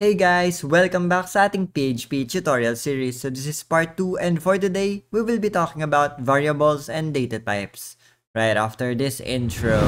Hey guys! Welcome back sa ating PHP tutorial series. So this is part 2 and for today, we will be talking about variables and data types. Right after this intro.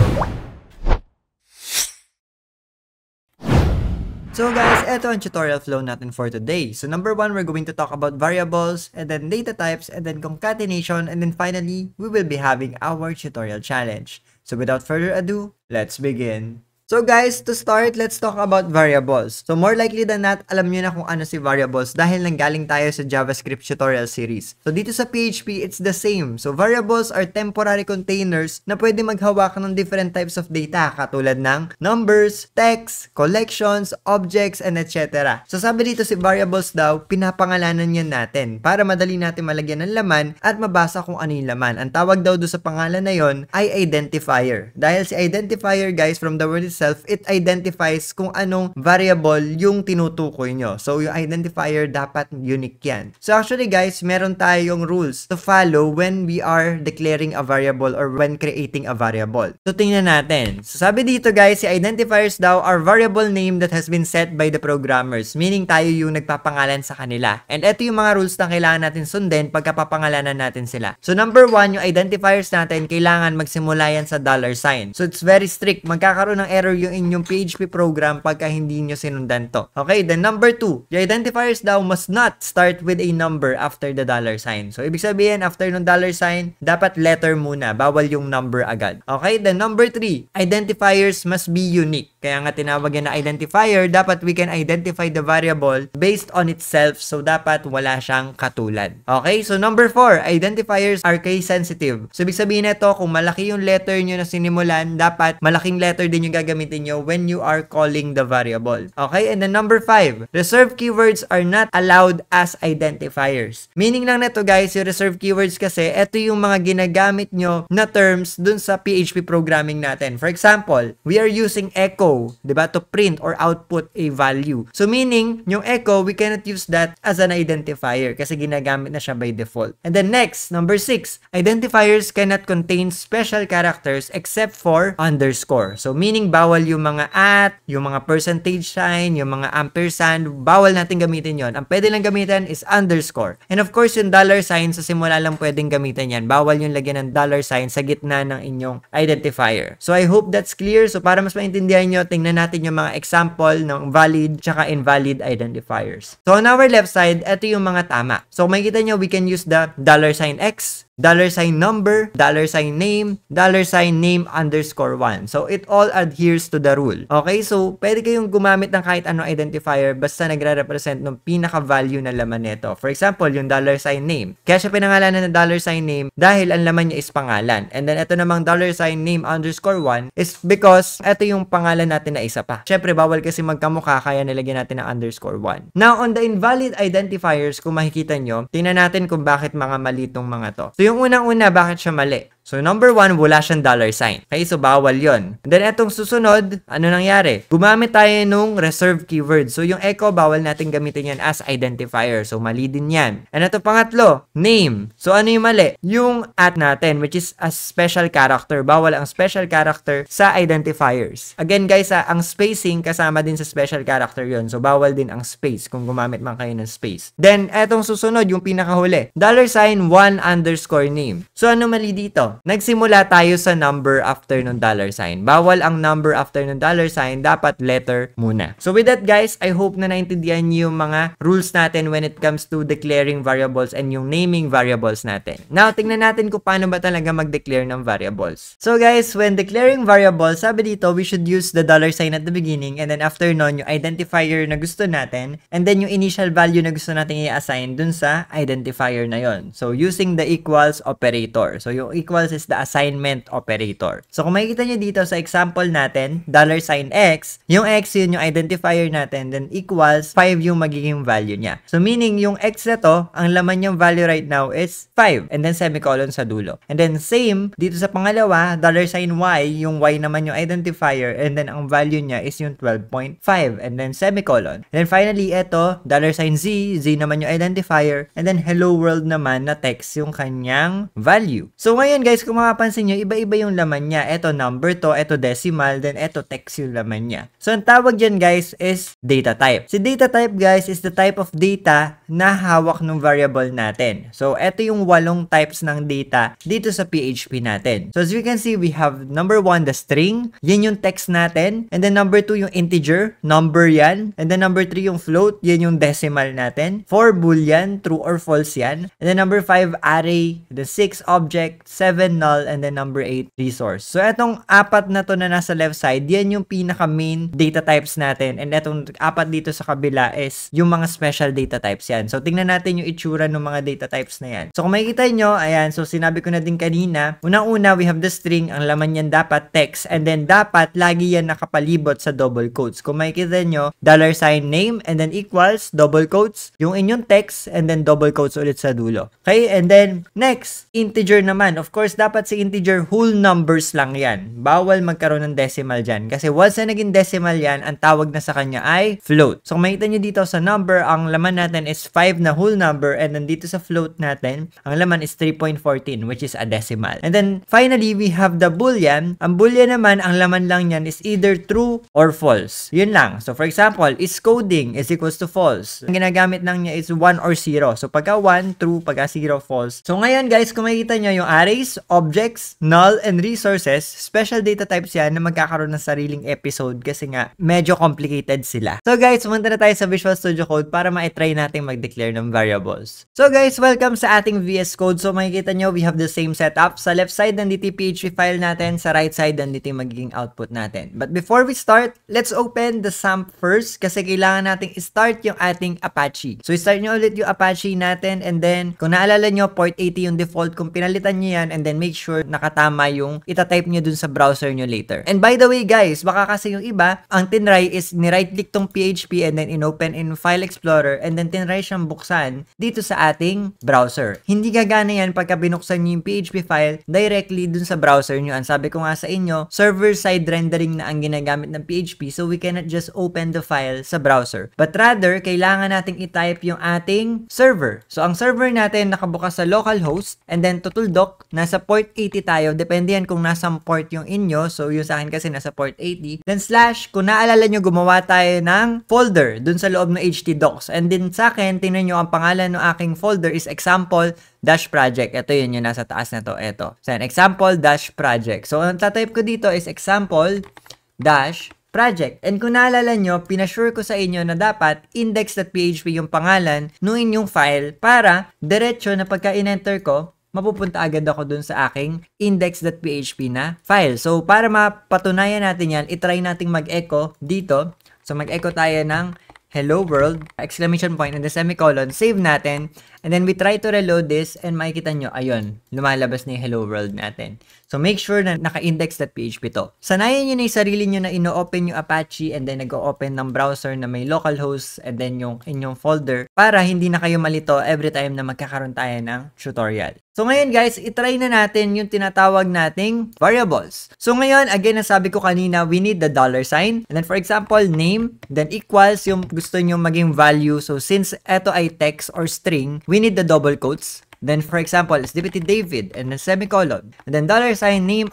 So guys, eto ang tutorial flow natin for today. So number 1, we're going to talk about variables, and then data types, and then concatenation, and then finally, we will be having our tutorial challenge. So without further ado, let's begin. So guys, to start, let's talk about variables. So more likely than not, alam nyo na kung ano si variables dahil nanggaling tayo sa JavaScript tutorial series. So dito sa PHP, it's the same. So variables are temporary containers na pwede maghawak ng different types of data katulad ng numbers, text, collections, objects, and etc. So sabi dito si variables daw, pinapangalanan yan natin para madali natin malagyan ng laman at mabasa kung ano yung laman. Ang tawag daw doon sa pangalan na yon ay identifier. Dahil si identifier guys, from the word it identifies kung anong variable yung tinutukoy nyo. So, yung identifier dapat unique yan. So, actually guys, meron tayong rules to follow when we are declaring a variable or when creating a variable. So, tingnan natin. So, sabi dito guys, si identifiers daw are variable name that has been set by the programmers. Meaning, tayo yung nagpapangalan sa kanila. And ito yung mga rules na kailangan natin sundin pagka papangalanan natin sila. So, number 1, yung identifiers natin, kailangan magsimula yan sa $sign. So, it's very strict. Magkakaroon ng error yung inyong PHP program pagka hindi nyo sinundan to. Okay, then number 2, the identifiers daw must not start with a number after the $sign. So, ibig sabihin, after ng $sign, dapat letter muna. Bawal yung number agad. Okay, then number 3, identifiers must be unique. Kaya nga tinawag yan na identifier, dapat we can identify the variable based on itself. So, dapat wala siyang katulad. Okay, so number 4, identifiers are case sensitive. So, ibig sabihin nito, kung malaki yung letter nyo na sinimulan, dapat malaking letter din yung gagamitin nyo when you are calling the variable. Okay, and then number 5, reserved keywords are not allowed as identifiers. Meaning lang nito guys, yung reserved keywords kasi, ito yung mga ginagamit nyo na terms dun sa PHP programming natin. For example, we are using echo, diba, to print or output a value. So meaning, yung echo, we cannot use that as an identifier kasi ginagamit na siya by default. And then next, number 6, identifiers cannot contain special characters except for underscore. So meaning, bawal yung mga at, yung mga percentage sign, yung mga ampersand, bawal natin gamitin yon. Ang pwede lang gamitin is underscore. And of course, yung $sign, sa simula lang pwedeng gamitin yan. Bawal yung lagyan ng $sign sa gitna ng inyong identifier. So I hope that's clear. So para mas maintindihan nyo, tingnan natin yung mga example ng valid tsaka invalid identifiers. So on our left side, ito yung mga tama. So makikita nyo, we can use the $X, $sign number, $sign name, $sign name underscore 1. So, it all adheres to the rule. Okay? So, pwede kayong gumamit ng kahit anong identifier basta nagre-represent ng pinaka-value na laman nito. For example, yung $sign name. Kaya siya pinangalanan ng $sign name dahil ang laman niya is pangalan. And then, ito namang $sign name underscore 1 is because ito yung pangalan natin na isa pa. Syempre, bawal kasi magkamukha kaya nilagyan natin ng underscore 1. Now, on the invalid identifiers, kung makikita nyo, tingnan natin kung bakit mga mali itong mga to. So, yung unang-una, bakit siya mali? So, number 1, wala siyang $sign. Okay, so bawal yon. And then, etong susunod, ano nangyari? Gumamit tayo nung reserved keyword. So, yung echo, bawal natin gamitin yan as identifier. So, mali din yan. And ito pangatlo, name. So, ano yung mali? Yung at natin, which is a special character. Bawal ang special character sa identifiers. Again, guys, ang spacing kasama din sa special character yon. So, bawal din ang space kung gumamit man kayo ng space. Then, etong susunod, yung pinakahuli, $1 underscore name. So, ano mali dito? Nagsimula tayo sa number after ng $sign. Bawal ang number after ng $sign. Dapat letter muna. So with that guys, I hope na naintindihan niyo yung mga rules natin when it comes to declaring variables and yung naming variables natin. Now, tingnan natin kung paano ba talaga mag-declare ng variables. So guys, when declaring variables, sabi dito, we should use the $sign at the beginning and then after nun, yung identifier na gusto natin and then yung initial value na gusto natin i-assign dun sa identifier na yon. So using the equals operator. So yung equals is the assignment operator. So, kung makikita nyo dito sa example natin, $sign X, yung X yun yung identifier natin, then equals 5 yung magiging value niya. So, meaning yung X na to, ang laman yung value right now is 5, and then semicolon sa dulo. And then, same, dito sa pangalawa, $sign Y, yung Y naman yung identifier, and then ang value niya is yung 12.5, and then semicolon. And then, finally, ito, $sign Z, Z naman yung identifier, and then hello world naman na text yung kanyang value. So, ngayon guys, guys, kung mapapansin nyo, iba-iba yung laman niya. Ito number to, ito decimal, then ito text yung laman niya. So, ang tawag dyan guys is data type. Si data type guys is the type of data na hawak ng variable natin. So, ito yung 8 types ng data dito sa PHP natin. So, as you can see, we have number 1, the string. Yan yung text natin. And then number 2, yung integer. Number yan. And then number 3, yung float. Yan yung decimal natin. 4, boolean. True or false yan. And then number 5, array. The 6, object. 7, null. And then number 8, resource. So, etong 4 na to na nasa left side, yan yung pinaka-main data types natin. And etong 4 dito sa kabila is yung mga special data types yan. So, tingnan natin yung itsura ng mga data types na yan. So, kung makikita nyo, ayan, so sinabi ko na din kanina, unang-una, we have the string. Ang laman yan dapat text. And then, dapat lagi yan nakapalibot sa double quotes. Kung makikita nyo, $name and then equals, double quotes, yung inyong text, and then double quotes ulit sa dulo. Okay? And then, next, integer naman. Of course, dapat si integer whole numbers lang yan. Bawal magkaroon ng decimal dyan. Kasi once na naging decimal yan, ang tawag na sa kanya ay float. So, kung makikita nyo dito sa number, ang laman natin is 5 na whole number, and then dito sa float natin, ang laman is 3.14, which is a decimal. And then, finally, we have the boolean. Ang boolean naman, ang laman lang yan is either true or false. Yun lang. So, for example, is coding is equals to false. Ang ginagamit lang niya is 1 or 0. So, pagka 1, true, pagka 0, false. So, ngayon guys, kung makikita nyo yung arrays, objects, null, and resources, special data types yan na magkakaroon ng sariling episode kasi nga, medyo complicated sila. So, guys, pumunta na tayo sa Visual Studio Code para ma-try natin mag-declare ng variables. So, guys, welcome sa ating VS Code. So, makikita nyo, we have the same setup. Sa left side, nandito yung PHP file natin. Sa right side, nandito yung magiging output natin. But before we start, let's open the SAMP first kasi kailangan nating start yung ating Apache. So, start nyo ulit yung Apache natin and then, kung naalala nyo, port 80 yung default. Kung pinalitan nyo yan and then make sure nakatama yung itatype nyo dun sa browser nyo later. And by the way, guys, baka kasi yung iba, ang tinry is ni-right-click tong PHP and then in-open in File Explorer and then tinry siyang buksan dito sa ating browser. Hindi gagana yan pagka binuksan nyo yung PHP file directly dun sa browser nyo. Ang sabi ko nga sa inyo, server-side rendering na ang ginagamit ng PHP so we cannot just open the file sa browser. But rather, kailangan nating i-type yung ating server. So, ang server natin nakabukas sa localhost and then tutuldok, nasa port 80 tayo. Depende yan kung nasa port yung inyo. So, yung sa akin kasi nasa port 80. Then slash, kung naalala nyo, gumawa tayo ng folder dun sa loob ng htdocs. And then sa akin, tingnan nyo, ang pangalan ng aking folder is example-project. Ito yun yung nasa taas na to. Ito. So, example-project. So, ang tatype ko dito is example-project. And kung naalala nyo, pinasure ko sa inyo na dapat index.php yung pangalan nung inyong file para diretso na pagka in-enter ko, mapupunta agad ako dun sa aking index.php na file. So, para mapatunayan natin yan, itry nating mag-echo dito. So, mag-echo tayo ng hello world, exclamation point, and the semicolon, save natin, and then we try to reload this, and makikita nyo, ayun, lumalabas na yung hello world natin. So, make sure na naka-index.php to. Sanayin nyo na yung sarili nyo na ino-open yung Apache and then nag-open ng browser na may localhost and then yung inyong folder para hindi na kayo malito every time na magkakaroon tayo ng tutorial. So, ngayon guys, itry na natin yung tinatawag nating variables. So, ngayon, again, nasabi ko kanina, we need the $sign. And then, for example, name, then equals yung gusto nyo maging value. So, since eto ay text or string, we need the double quotes. Then, for example, SDPT David and then semicolon. And then $name_1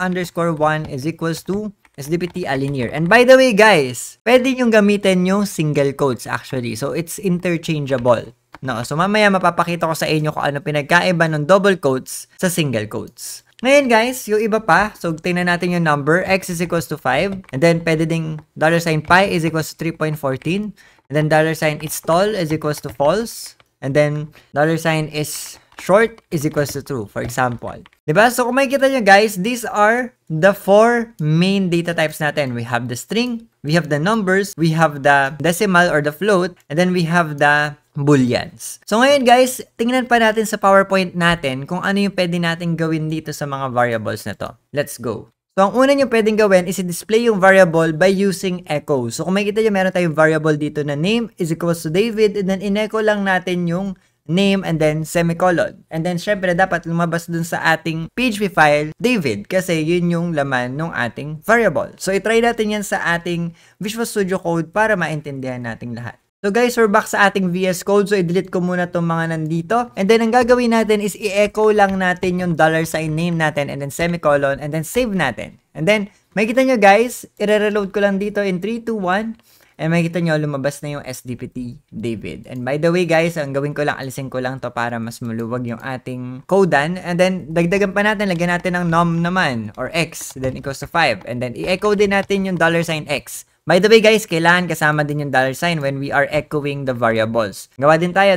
is equals to SDPT alinear. And by the way, guys, pwede nyo gamitin yung single quotes actually. So, it's interchangeable. No? So, mamaya mapapakita ko sa inyo kung ano pinagkaiba ng double quotes sa single quotes. Ngayon guys, yung iba pa, so tingnan natin yung number, x is equals to 5, and then pwede ding $pi is equals to 3.14, and then $is tall is equals to false, and then $is short is equals to true, for example. Diba? So, kung makikita nyo guys, these are the 4 main data types natin. We have the string, we have the numbers, we have the decimal or the float, and then we have the booleans. So, ngayon guys, tingnan pa natin sa PowerPoint natin kung ano yung pwede natin gawin dito sa mga variables na to. Let's go. So, ang una nyo pwedeng gawin is i-display yung variable by using echo. So, kung makikita nyo, meron tayong variable dito na name is equals to David, and then in-echo lang natin yung name and then semicolon. And then, syempre, dapat lumabas dun sa ating PHP file, David, kasi yun yung laman ng ating variable. So, itry natin yan sa ating Visual Studio Code para maintindihan nating lahat. So guys, we're back sa ating VS Code. So i-delete ko muna itong mga nandito. And then ang gagawin natin is i-echo lang natin yung $sign name natin and then semicolon and then save natin. And then, makikita nyo guys, i-reload ko lang dito in 3, 2, 1. And makikita nyo, lumabas na yung SDPT David. And by the way guys, ang gawin ko lang, alisin ko lang to para mas maluwag yung ating codean. And then, dagdagan pa natin, lagyan natin ng num naman, or x, then equals to 5. And then, i-echo din natin yung $sign x. By the way guys, kailangan kasama din yung $sign when we are echoing the variables. Gawa din tayo,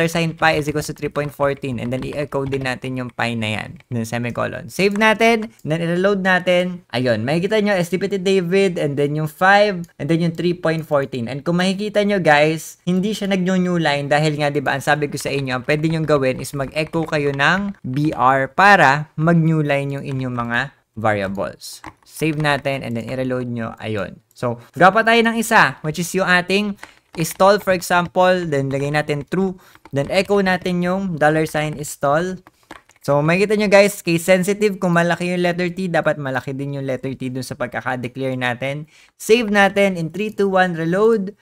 $sign pi is equals to 3.14 and then i-echo din natin yung pi na yan. Then semicolon. Save natin, then i-reload natin. Ayun, makikita nyo SDPT David and then yung 5 and then yung 3.14. And kung makikita nyo guys, hindi siya nag-new line dahil nga diba, ang sabi ko sa inyo, ang pwede nyo gawin is mag-echo kayo ng BR para mag-new line yung inyong mga variables. Save natin and then i-reload nyo. Ayun. So, gawa pa tayo ng isa, which is yung ating install, for example, then lagay natin true, then echo natin yung $sign install. So, makikita nyo guys, case sensitive, kung malaki yung letter T, dapat malaki din yung letter T dun sa pagkaka-declare natin. Save natin in 3, 2, 1, reload.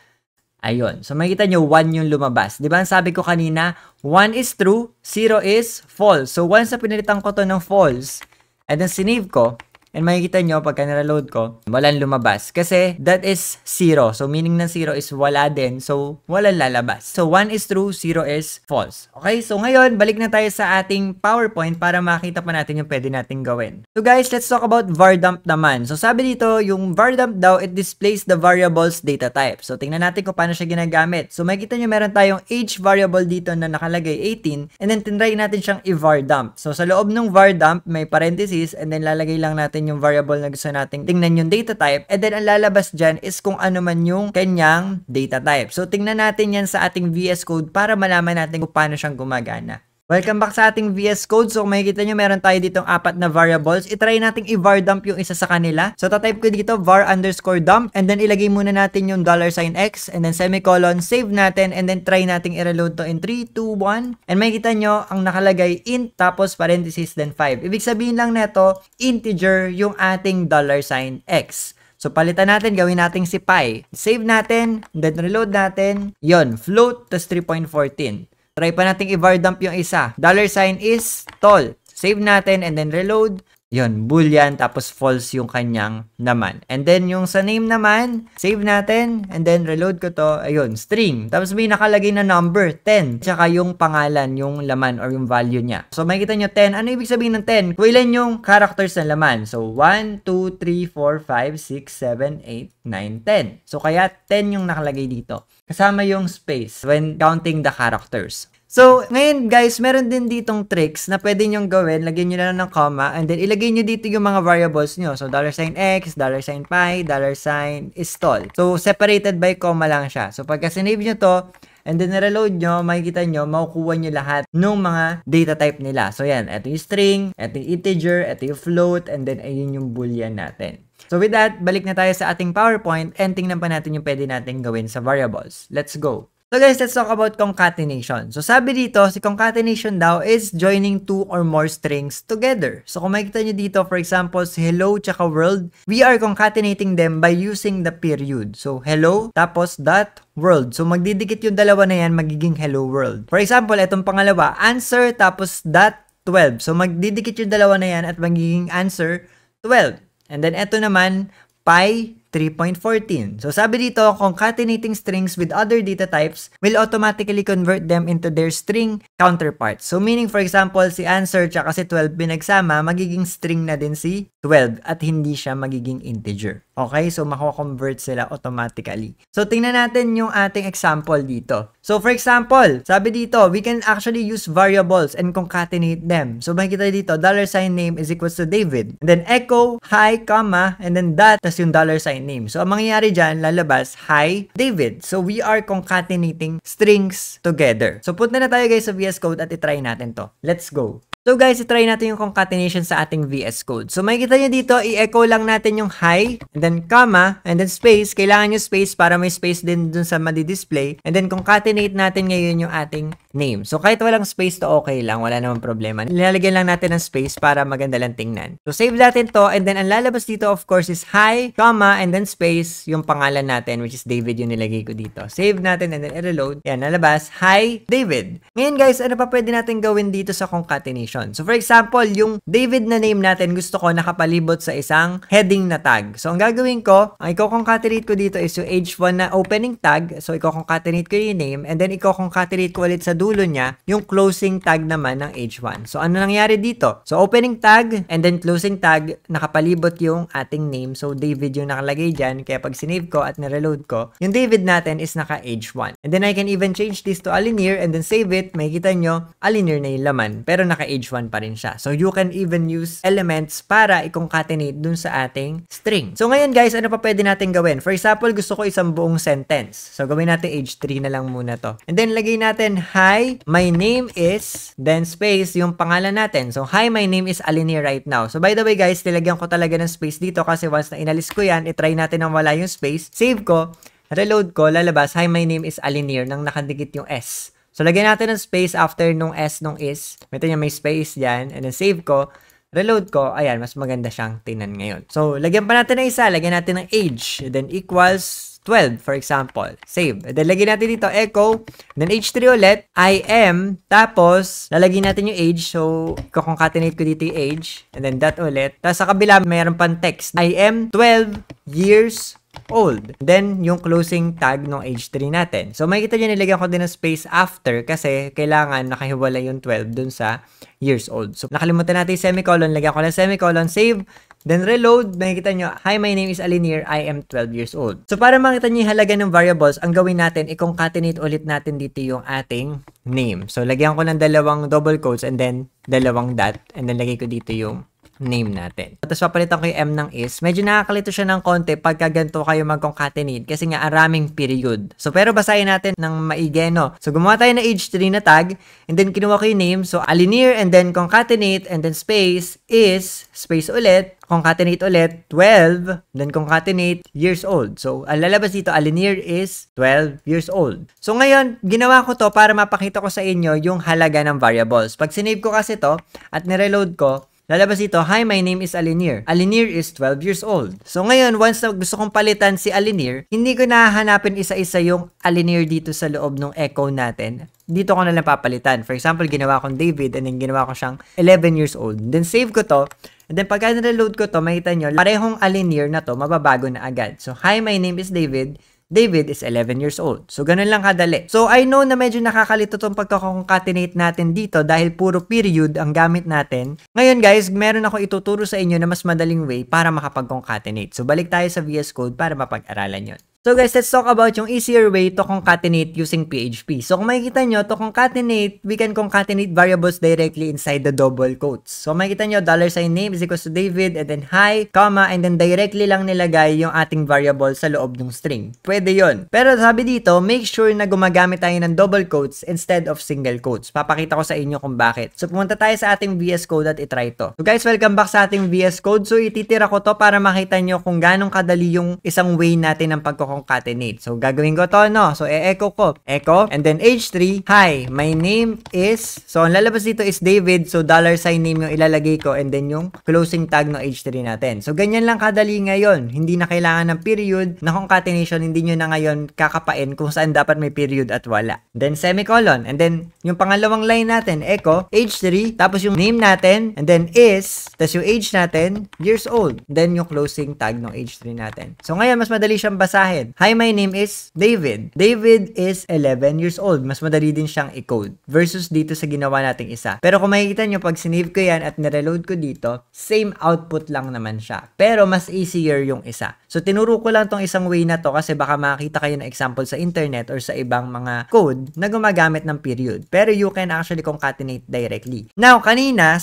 Ayun. So, makikita nyo, 1 yung lumabas. Diba, ang sabi ko kanina, 1 is true, 0 is false. So, once na pinalitan ko to ng false, and then sinave ko, and makikita nyo, pagka na-reload ko, walang lumabas. Kasi, that is 0. So, meaning ng 0 is wala din. So, walang lalabas. So, 1 is true, 0 is false. Okay? So, ngayon, balik na tayo sa ating PowerPoint para makita pa natin yung pwede nating gawin. So, guys, let's talk about var_dump naman. So, sabi dito, yung var_dump daw, it displays the variable's data type. So, tingnan natin kung paano siya ginagamit. So, makikita nyo, meron tayong age variable dito na nakalagay 18, and then tinry natin siyang i-var_dump. So, sa loob ng var_dump, may parenthesis, and then lalagay lang natin yung variable na gusto nating tingnan yung data type, and then ang lalabas dyan is kung ano man yung kanyang data type. So, tingnan natin yan sa ating VS Code para malaman natin kung paano siyang gumagana. Welcome back sa ating VS Code. So, kung makikita nyo, meron tayo ditong 4 na variables. I-try nating i-var_dump yung isa sa kanila. So, tatype ko dito, var_dump, and then ilagay muna natin yung $sign x, and then semicolon, save natin, and then try nating i-reload to in 3, 2, 1. And makikita nyo, ang nakalagay int, tapos parenthesis, then 5. Ibig sabihin lang neto, integer yung ating $sign x. So, palitan natin, gawin natin si pi. Save natin, then reload natin. Yon, float, tas 3.14. Try pa natin i-var_dump yung isa. $sign is tall. Save natin and then reload. Yun, boolean, tapos false yung kanyang naman. And then, yung sa name naman, save natin, and then reload ko to, ayun, string. Tapos may nakalagay na number, 10. Tsaka yung pangalan, yung laman, or yung value niya. So, makikita nyo, 10. Ano ibig sabihin ng 10? Kung ilan yung characters na laman. So, 1, 2, 3, 4, 5, 6, 7, 8, 9, 10. So, kaya 10 yung nakalagay dito. Kasama yung space when counting the characters. So, ngayon guys, meron din ditong tricks na pwede nyong gawin. Lagyan nyo na lang ng comma and then ilagay nyo dito yung mga variables nyo. So, $sign x, $sign pi, $sign install. So, separated by comma lang siya. So, pagka sinave nyo to, and then reload nyo, makikita nyo, makukuha nyo lahat ng mga data type nila. So, yan. Ito yung string, ito yung integer, ito yung float, and then ayun yung boolean natin. So, with that, balik na tayo sa ating PowerPoint and tingnan pa natin yung pwede natin gawin sa variables. Let's go! So guys, let's talk about concatenation. So sabi dito, si concatenation daw is joining two or more strings together. So kung makikita nyo dito, for example, si hello tsaka world, we are concatenating them by using the period. So hello, tapos dot world. So magdidikit yung dalawa na yan, magiging hello world. For example, itong pangalawa, answer tapos dot 12. So magdidikit yung dalawa na yan at magiging answer 12. And then ito naman, pi 3.14. So sabi dito, concatenating strings with other data types will automatically convert them into their string counterparts. So meaning, for example, si answer tsaka si 12 pinagsama, magiging string na din si 12 at hindi siya magiging integer. Okay? So mako-convert sila automatically. So tingnan natin yung ating example dito. So for example, sabi dito, we can actually use variables and concatenate them. So makikita dito, $sign name is equals to David. And then echo, hi, comma, and then dot, tas yung $sign name. So ang mangyayari dyan, lalabas, hi, David. So we are concatenating strings together. So punta na tayo guys sa VS Code at itry natin to. Let's go. So guys, i-try natin yung concatenation sa ating VS Code. So makikita nyo dito, i-echo lang natin yung hi, and then comma, and then space. Kailangan yung space para may space din dun sa madi-display. And then concatenate natin ngayon yung ating name. So kahit walang space to okay lang, wala namang problema. Nilalagyan lang natin ng space para maganda lang tingnan. So save natin to, and then ang lalabas dito of course is hi, comma, and then space, yung pangalan natin, which is David yung nilagay ko dito. Save natin and then i-reload. Yan, nalabas, hi, David. Ngayon guys, ano pa pwede natin gawin dito sa concatenation? So for example, yung David na name natin, gusto ko nakapalibot sa isang heading na tag. So ang gagawin ko, ang i-concatenate ko dito is yung h1 na opening tag. So i-concatenate ko yung name, and then i-concatenate ko ulit sa dulo niya yung closing tag naman ng h1. So ano nangyari dito? So opening tag and then closing tag, nakapalibot yung ating name. So David yung nakalagay dyan. Kaya pag sinave ko at nireload ko, yung David natin is naka h1. And then I can even change this to alinear and then save it. Makikita nyo, alinear na yung laman. Pero naka h1 pa rin siya. So you can even use elements para i-concatenate dun sa ating string. So ngayon guys, ano pa pwede natin gawin? For example, gusto ko isang buong sentence. So gawin natin h3 na lang muna to. And then lagay natin, hi, my name is, then space, yung pangalan natin. So hi, my name is Alinear right now. So by the way guys, nilagyan ko talaga ng space dito kasi once na inalis ko yan, itry natin nang wala yung space. Save ko, reload ko, lalabas, hi, my name is Alinear nang nakadikit yung S. So, lagyan natin ng space after nung S nung is. Ito niya may space dyan. And then, save ko. Reload ko. Ayan, mas maganda siyang tingnan ngayon. So, lagyan pa natin ng isa. Lagyan natin ng age. And then, equals 12, for example. Save. And then, lagyan natin dito, echo. And then, h3 ulit. I am. Tapos, lalagyan natin yung age. So, concatenate ko dito yung age. And then, that ulit. Tapos, sa kabila, mayroon pang text. I am 12 years old. Then, yung closing tag ng h3 natin. So, makikita nyo, nilagyan ko din ng space after kasi kailangan nakahiwala yung 12 dun sa years old. So, nakalimutan natin yung semicolon. Lagyan ko ng semicolon, save, then reload. Makikita nyo, hi, my name is Alinear. I am 12 years old. So, para makita nyo yung halaga ng variables, ang gawin natin, i-concatenate ulit natin dito yung ating name. So, lagyan ko ng dalawang double quotes and then dalawang dot. And then, lagay ko dito yung name natin. Tapos papalitan ko yung M ng is. Medyo nakakalito siya ng konti pagka ganito kayo mag-concatenate kasi nga araming period. So pero basahin natin ng maigi, no? So gumawa tayo ng h3 na tag and then kinuha ko yung name. So alinear and then concatenate and then space is space ulit. Concatenate ulit 12 then concatenate years old. So ang lalabas dito alinear is 12 years old. So ngayon ginawa ko to para mapakita ko sa inyo yung halaga ng variables. Pag sinave ko kasi to at nireload ko, lalabas dito, hi, my name is Alinear. Alinear is 12 years old. So ngayon, once na gusto kong palitan si Alinear, hindi ko nahahanapin isa-isa yung Alinear dito sa loob ng echo natin. Dito ko na lang papalitan. For example, ginawa kong David and then ginawa ko siyang 11 years old. Then save ko to. And then pagka nireload ko to, makita nyo, parehong Alinear na to, mababago na agad. So, hi, my name is David. David is 11 years old. So, ganun lang kadali. So, I know na medyo nakakalito tong pagkakoncatenate natin dito dahil puro period ang gamit natin. Ngayon guys, meron ako ituturo sa inyo na mas madaling way para makapag-concatenate. So, balik tayo sa VS Code para mapag-aralan yun. So guys, let's talk about yung easier way to concatenate using PHP. So kung makikita nyo, to concatenate, we can concatenate variables directly inside the double quotes. So makikita nyo, $name is equals to David, and then hi, comma, and then directly lang nilagay yung ating variable sa loob ng string. Pwede yon. Pero sabi dito, make sure na gumagamit tayo ng double quotes instead of single quotes. Papakita ko sa inyo kung bakit. So pumunta tayo sa ating VS Code at itry to. So guys, welcome back sa ating VS Code. So ititira ko to para makita nyo kung ganong kadali yung isang way natin ng concatenate. So, gagawin ko to, no? So, e-echo ko. Echo, and then H3, hi, my name is, so, ang lalabas dito is David, so, $sign name yung ilalagay ko, and then yung closing tag ng H3 natin. So, ganyan lang kadali ngayon. Hindi na kailangan ng period na concatenation, hindi nyo na ngayon kakapain kung saan dapat may period at wala. Then, semicolon, and then, yung pangalawang line natin, echo, H3, tapos yung name natin, and then is, tapos yung age natin, years old. Then, yung closing tag ng H3 natin. So, ngayon, mas madali siyang basahin. Hi, my name is David. David is 11 years old. Mas madali din siyang i-code versus dito sa ginawa nating isa. Pero kung makikita nyo, pag sinave ko yan at nireload ko dito, same output lang naman siya. Pero mas easier yung isa. So, tinuro ko lang tong isang way na to kasi baka makakita kayo ng example sa internet or sa ibang mga code na gumagamit ng period. Pero you can actually concatenate directly. Now,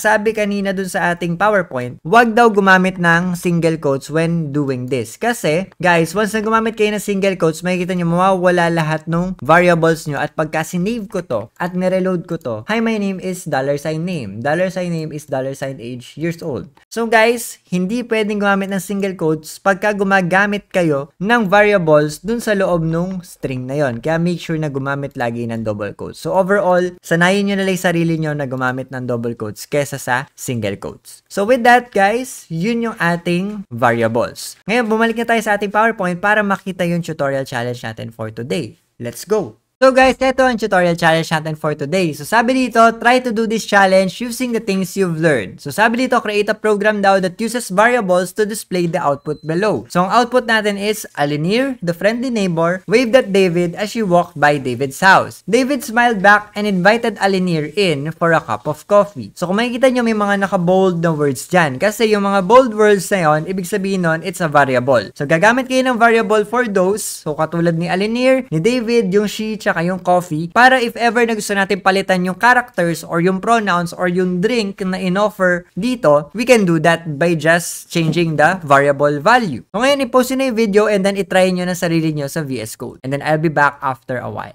sabi kanina dun sa ating PowerPoint, wag daw gumamit ng single quotes when doing this. Kasi, guys, once na gumamit kayo kayo ng single quotes, makikita nyo mawawala lahat ng variables nyo at pagka sinave ko to at nireload ko to, hi, my name is $name. $name is $age years old. So guys, hindi pwedeng gumamit ng single quotes pagka gumagamit kayo ng variables dun sa loob ng string na yon. Kaya make sure na gumamit lagi ng double quotes. So overall, sanayin nyo na lang sarili nyo na gumamit ng double quotes kesa sa single quotes. So with that guys, yun yung ating variables. Ngayon, bumalik na tayo sa ating PowerPoint para makita yung tutorial challenge natin for today. Let's go! So guys, ito ang tutorial challenge natin for today. So sabi dito, try to do this challenge using the things you've learned. So sabi dito, create a program daw that uses variables to display the output below. So ang output natin is, Alinir, the friendly neighbor, waved at David as she walked by David's house. David smiled back and invited Alinir in for a cup of coffee. So kung makikita nyo, may mga naka-bold na words dyan. Kasi yung mga bold words na yon, ibig sabihin nun, it's a variable. So gagamit kayo ng variable for those. So katulad ni Alinir, ni David, yung she, tsaka yung coffee, para if ever na gusto natin palitan yung characters or yung pronouns or yung drink na in-offer dito, we can do that by just changing the variable value. So ngayon, i-post nyo na yung video and then i-try nyo na sarili nyo sa VS Code. And then I'll be back after a while.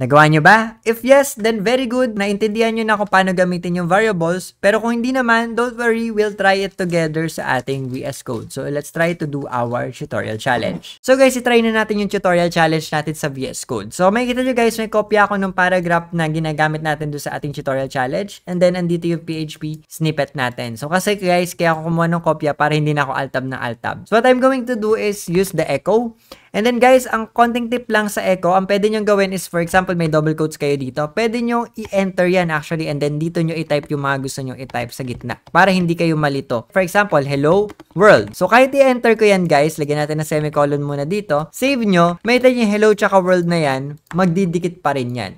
Nagawa nyo ba? If yes, then very good. Naintindihan nyo na kung paano gamitin yung variables. Pero kung hindi naman, don't worry, we'll try it together sa ating VS Code. So let's try to do our tutorial challenge. So guys, itry na natin yung tutorial challenge natin sa VS Code. So makikita nyo guys, may kopya ako ng paragraph na ginagamit natin doon sa ating tutorial challenge. And then andito yung PHP snippet natin. So kasi guys, kaya ako kumuha ng kopya para hindi na ako alt-tab ng alt-tab. So what I'm going to do is use the echo. And then guys, ang konting tip lang sa echo, ang pwede nyo gawin is, for example, may double quotes kayo dito, pwede nyo i-enter yan actually, and then dito nyo i-type yung mga gusto nyo i-type sa gitna, para hindi kayo malito. For example, hello world. So kahit i-enter ko yan guys, lagyan natin na semicolon muna dito, save nyo, may tayo yung hello tsaka world na yan, magdidikit pa rin yan.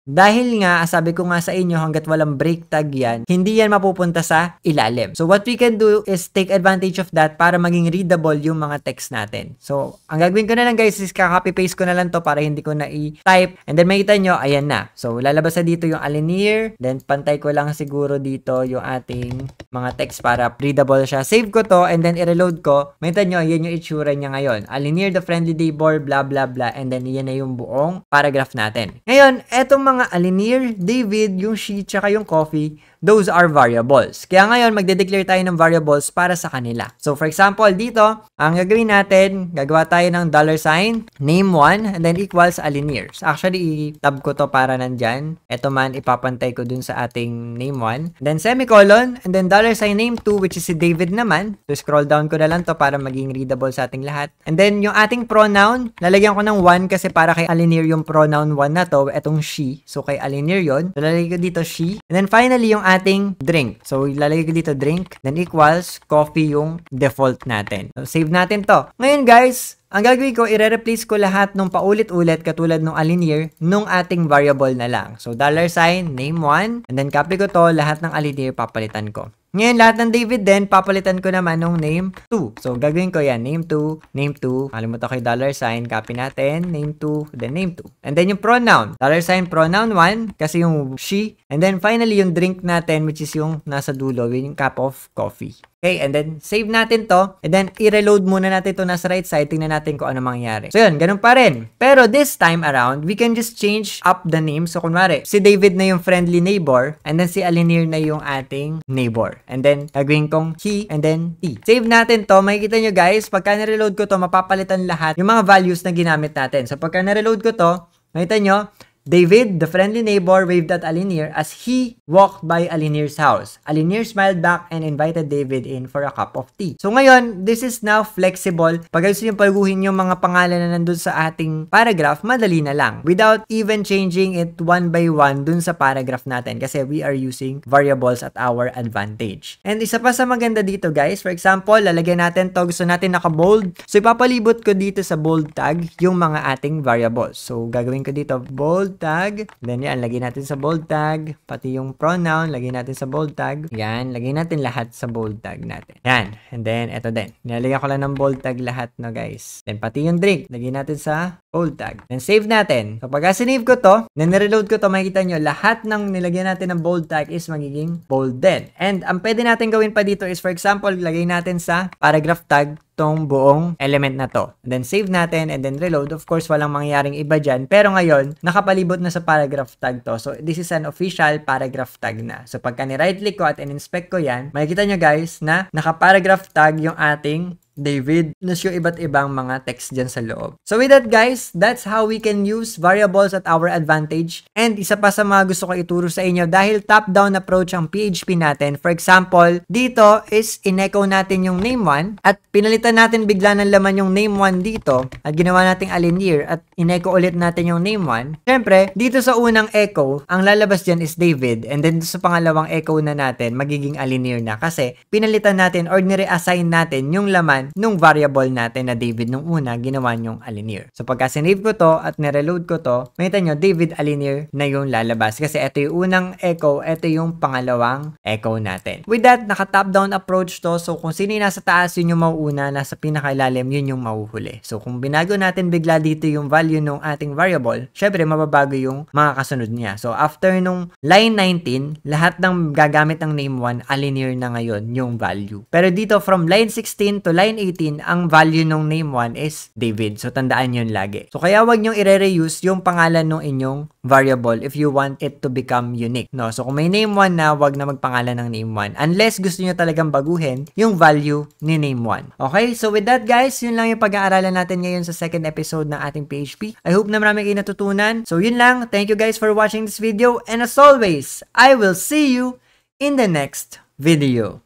Dahil nga, sabi ko nga sa inyo, hanggat walang break tag yan, hindi yan mapupunta sa ilalim. So, what we can do is take advantage of that para maging readable yung mga text natin. So, ang gagawin ko na lang guys is kaka-copy-paste ko na lang to para hindi ko na i-type. And then, makita nyo, ayan na. So, lalabas na dito yung Alinir. Then, pantay ko lang siguro dito yung ating mga text para readable siya. Save ko to and then i-reload ko. Makita nyo, yan yung itsura niya ngayon. Alinir, the friendly neighbor, blah, blah, blah. And then, yan na yung buong paragraph natin. Ngayon, etong mga Alinir, David, yung she, tsaka yung coffee, those are variables. Kaya ngayon, magde-declare tayo ng variables para sa kanila. So, for example, dito, ang gagawin natin, gagawa tayo ng $sign, name1, and then equals Alinir. So, actually, i-tab ko to para nandyan. Ito man, ipapantay ko dun sa ating name1. Then, semicolon, and then $sign name2, which is si David naman. So, scroll down ko na lang to para maging readable sa ating lahat. And then, yung ating pronoun, lalagyan ko ng 1 kasi para kay Alinir yung pronoun 1 na to, etong she. So, kay Alinir yun. So, lalagay ko dito she. And then, finally, yung ating drink. So, lalagay ko dito drink. Then, equals coffee yung default natin. So, save natin to. Ngayon, guys, ang gagawin ko, i-replace ko lahat nung paulit-ulit katulad nung Alinir nung ating variable na lang. So, $sign, name1, and then copy ko to, lahat ng Alinir papalitan ko. Ngayon, lahat ng David din, papalitan ko naman nung name2. So, gagawin ko yan, name2, name2, kalimutan ko yung $sign, copy natin, name2, then name2. And then yung pronoun, $sign, pronoun 1, kasi yung she. And then finally, yung drink natin, which is yung nasa dulo, yung cup of coffee. Okay, and then save natin to, and then i-reload muna natin to nasa right side, tingnan natin kung ano mangyayari. So yun, ganun pa rin. Pero this time around, we can just change up the name. So kunwari, si David na yung friendly neighbor, and then si Alinir na yung ating neighbor. And then, gagawin kong he, and then he. Save natin to, makikita nyo guys, pagka na-reload ko to, mapapalitan lahat yung mga values na ginamit natin. So pagka na-reload ko to, makita nyo, David, the friendly neighbor, waved at Alinir as he walked by Alinir's house. Alinir smiled back and invited David in for a cup of tea. So ngayon, this is now flexible. Pag gusto nyo paguhin yung mga pangalan na nandun sa ating paragraph, madali na lang. Without even changing it one by one dun sa paragraph natin kasi we are using variables at our advantage. And isa pa sa maganda dito guys, for example, lalagyan natin to, gusto natin naka-bold. So ipapalibot ko dito sa bold tag yung mga ating variables. So gagawin ko dito bold tag. Then yan, lagay natin sa bold tag. Pati yung pronoun, lagay natin sa bold tag. Yan, lagay natin lahat sa bold tag natin. Yan. And then, eto din. Nilalagyan ko lang ng bold tag lahat na guys. Then, pati yung drink, lagay natin sa bold tag. Then, save natin. So, pagka sinave ko to, then nireload ko to, makikita nyo, lahat ng nilagyan natin ng bold tag is magiging bold din. And, ang pwede natin gawin pa dito is, for example, lagay natin sa paragraph tag tong buong element na to. And then save natin and then reload. Of course, walang mangyaring iba dyan. Pero ngayon, nakapalibot na sa paragraph tag to. So this is an official paragraph tag na. So pagka ni-right click ko at in-inspect ko yan, makikita nyo guys na naka-paragraph tag yung ating David, plus yung iba't ibang mga text dyan sa loob. So with that guys, that's how we can use variables at our advantage. And isa pa sa mga gusto ko ituro sa inyo, dahil top-down approach ang PHP natin. For example, dito is in-echo natin yung name1 at pinalitan natin bigla ng laman yung name1 dito at ginawa nating alinear at in-echo ulit natin yung name1. Siyempre, dito sa unang echo, ang lalabas dyan is David, and then sa pangalawang echo na natin, magiging alinear na kasi pinalitan natin or nire-assign natin yung laman nung variable natin na David nung una, ginawa nyong alinear. So pagka sinave ko to at nireload ko to, makita nyo, David alinear na yung lalabas. Kasi ito yung unang echo, ito yung pangalawang echo natin. With that, naka-top down approach to. So kung sino yung nasa taas, yun yung mauuna, nasa pinakailalim, yun yung mauhuli. So kung binago natin bigla dito yung value nung ating variable, syempre mababago yung mga kasunod niya. So after nung line 19, lahat ng gagamit ng name1, alinear na ngayon yung value. Pero dito from line 16 to line 18, ang value ng name1 is David. So, tandaan yun lagi. So, kaya wag nyong i-reuse yung pangalan ng inyong variable if you want it to become unique. No? So, kung may name1 na, wag na magpangalan ng name1 unless gusto nyo talagang baguhin yung value ni name1. Okay? So, with that guys, yun lang yung pag-aaralan natin ngayon sa second episode ng ating PHP. I hope na marami kayo natutunan. So, yun lang. Thank you guys for watching this video. And as always, I will see you in the next video.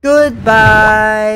Goodbye!